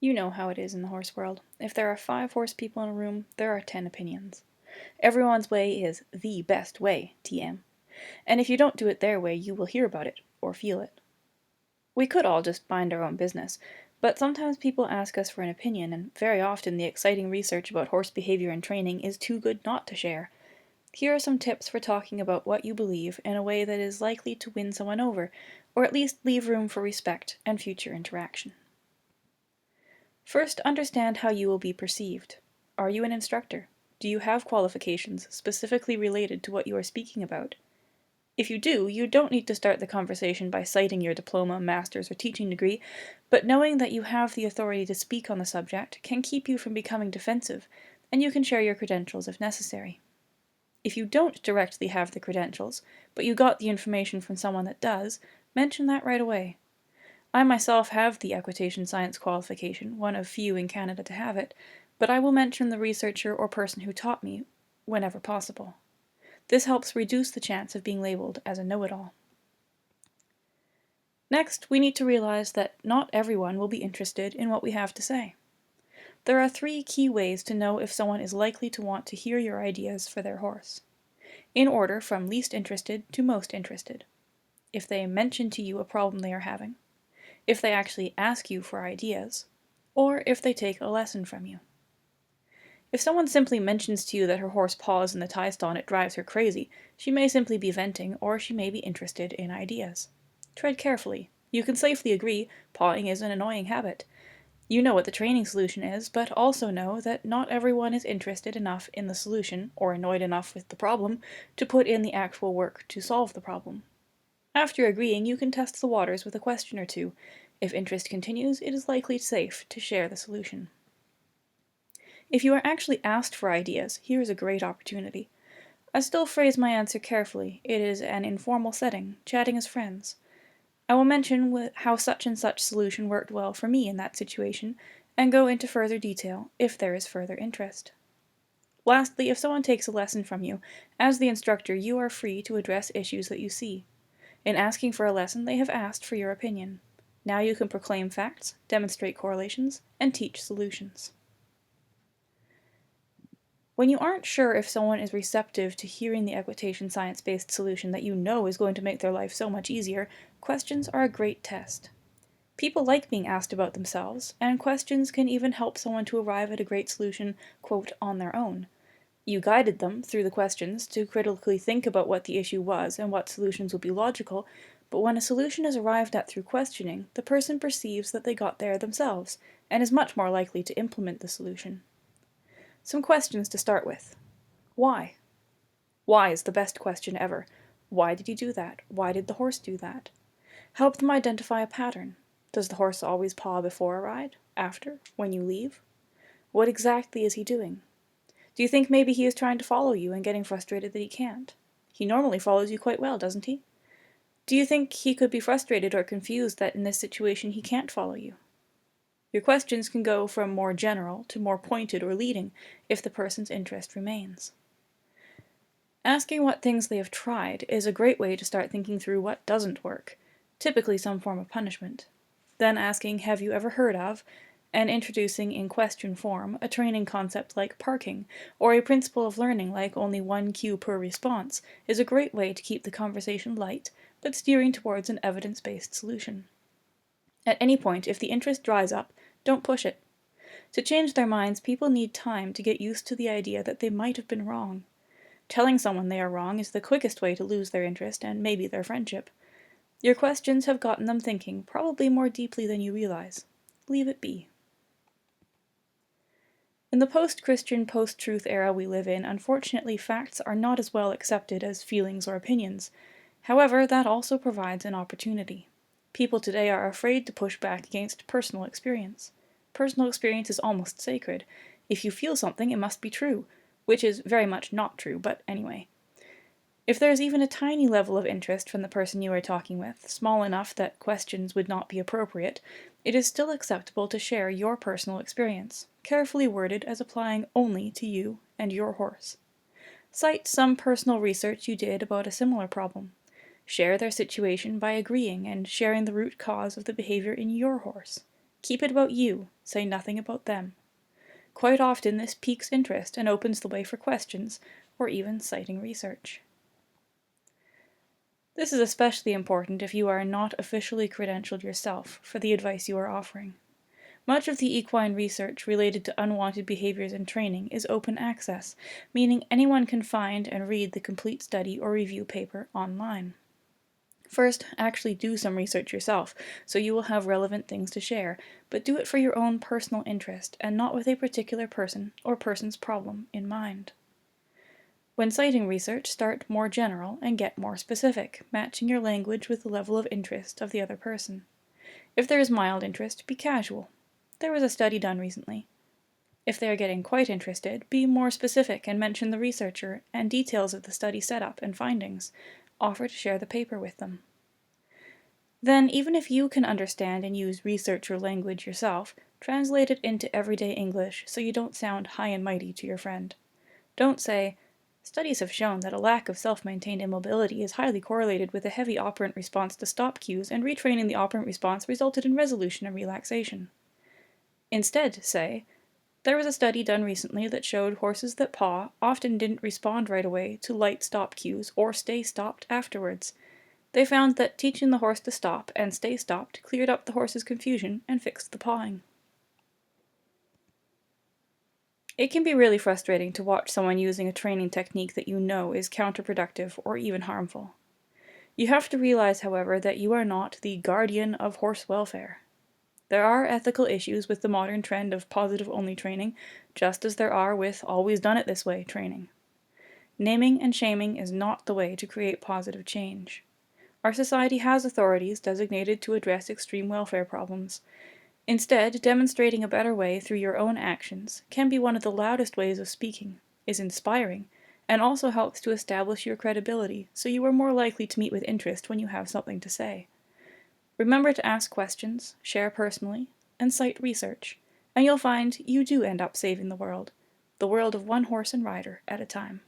You know how it is in the horse world. If there are 5 horse people in a room, there are 10 opinions. Everyone's way is the best way, TM. And if you don't do it their way, you will hear about it, or feel it. We could all just mind our own business, but sometimes people ask us for an opinion, and very often the exciting research about horse behavior and training is too good not to share. Here are some tips for talking about what you believe in a way that is likely to win someone over, or at least leave room for respect and future interaction. First, understand how you will be perceived. Are you an instructor? Do you have qualifications specifically related to what you are speaking about? If you do, you don't need to start the conversation by citing your diploma, master's, or teaching degree, but knowing that you have the authority to speak on the subject can keep you from becoming defensive, and you can share your credentials if necessary. If you don't directly have the credentials, but you got the information from someone that does, mention that right away. I myself have the equitation science qualification, one of few in Canada to have it, but I will mention the researcher or person who taught me whenever possible. This helps reduce the chance of being labeled as a know-it-all. Next, we need to realize that not everyone will be interested in what we have to say. There are 3 key ways to know if someone is likely to want to hear your ideas for their horse, in order from least interested to most interested. If they mention to you a problem they are having, if they actually ask you for ideas, or if they take a lesson from you. If someone simply mentions to you that her horse paws in the tie stall and it drives her crazy, she may simply be venting, or she may be interested in ideas. Tread carefully. You can safely agree pawing is an annoying habit. You know what the training solution is, but also know that not everyone is interested enough in the solution, or annoyed enough with the problem, to put in the actual work to solve the problem. After agreeing, you can test the waters with a question or two. If interest continues, it is likely safe to share the solution. If you are actually asked for ideas, here is a great opportunity. I still phrase my answer carefully. It is an informal setting, chatting as friends. I will mention how such and such solution worked well for me in that situation, and go into further detail if there is further interest. Lastly, if someone takes a lesson from you, as the instructor, you are free to address issues that you see. In asking for a lesson, they have asked for your opinion. Now you can proclaim facts, demonstrate correlations, and teach solutions. When you aren't sure if someone is receptive to hearing the equitation science-based solution that you know is going to make their life so much easier, questions are a great test. People like being asked about themselves, and questions can even help someone to arrive at a great solution, quote, on their own. You guided them, through the questions, to critically think about what the issue was and what solutions would be logical, but when a solution is arrived at through questioning, the person perceives that they got there themselves, and is much more likely to implement the solution. Some questions to start with. Why? Why is the best question ever. Why did you do that? Why did the horse do that? Help them identify a pattern. Does the horse always paw before a ride? After? When you leave? What exactly is he doing? Do you think maybe he is trying to follow you and getting frustrated that he can't? He normally follows you quite well, doesn't he? Do you think he could be frustrated or confused that in this situation he can't follow you? Your questions can go from more general to more pointed or leading if the person's interest remains. Asking what things they have tried is a great way to start thinking through what doesn't work, typically some form of punishment. Then asking, have you ever heard of, and introducing in question form a training concept like parking, or a principle of learning like only 1 cue per response, is a great way to keep the conversation light, but steering towards an evidence-based solution. At any point, if the interest dries up, don't push it. To change their minds, people need time to get used to the idea that they might have been wrong. Telling someone they are wrong is the quickest way to lose their interest and maybe their friendship. Your questions have gotten them thinking, probably more deeply than you realize. Leave it be. In the post-Christian, post-truth era we live in, unfortunately facts are not as well accepted as feelings or opinions. However, that also provides an opportunity. People today are afraid to push back against personal experience. Personal experience is almost sacred. If you feel something, it must be true, which is very much not true, but anyway. If there is even a tiny level of interest from the person you are talking with, small enough that questions would not be appropriate, it is still acceptable to share your personal experience, carefully worded as applying only to you and your horse. Cite some personal research you did about a similar problem. Share their situation by agreeing and sharing the root cause of the behavior in your horse. Keep it about you, say nothing about them. Quite often this piques interest and opens the way for questions, or even citing research. This is especially important if you are not officially credentialed yourself for the advice you are offering. Much of the equine research related to unwanted behaviors in training is open access, meaning anyone can find and read the complete study or review paper online. First, actually do some research yourself, so you will have relevant things to share, but do it for your own personal interest and not with a particular person or person's problem in mind. When citing research, start more general and get more specific, matching your language with the level of interest of the other person. If there is mild interest, be casual. There was a study done recently. If they are getting quite interested, be more specific and mention the researcher and details of the study setup and findings. Offer to share the paper with them. Then, even if you can understand and use researcher language yourself, translate it into everyday English so you don't sound high and mighty to your friend. Don't say, "Studies have shown that a lack of self-maintained immobility is highly correlated with a heavy operant response to stop cues, and retraining the operant response resulted in resolution and relaxation." Instead, say, "There was a study done recently that showed horses that paw often didn't respond right away to light stop cues or stay stopped afterwards. They found that teaching the horse to stop and stay stopped cleared up the horse's confusion and fixed the pawing." It can be really frustrating to watch someone using a training technique that you know is counterproductive or even harmful. You have to realize, however, that you are not the guardian of horse welfare. There are ethical issues with the modern trend of positive-only training, just as there are with always done it this way training. Naming and shaming is not the way to create positive change. Our society has authorities designated to address extreme welfare problems. Instead, demonstrating a better way through your own actions can be one of the loudest ways of speaking, is inspiring, and also helps to establish your credibility so you are more likely to meet with interest when you have something to say. Remember to ask questions, share personally, and cite research, and you'll find you do end up saving the world of one horse and rider at a time.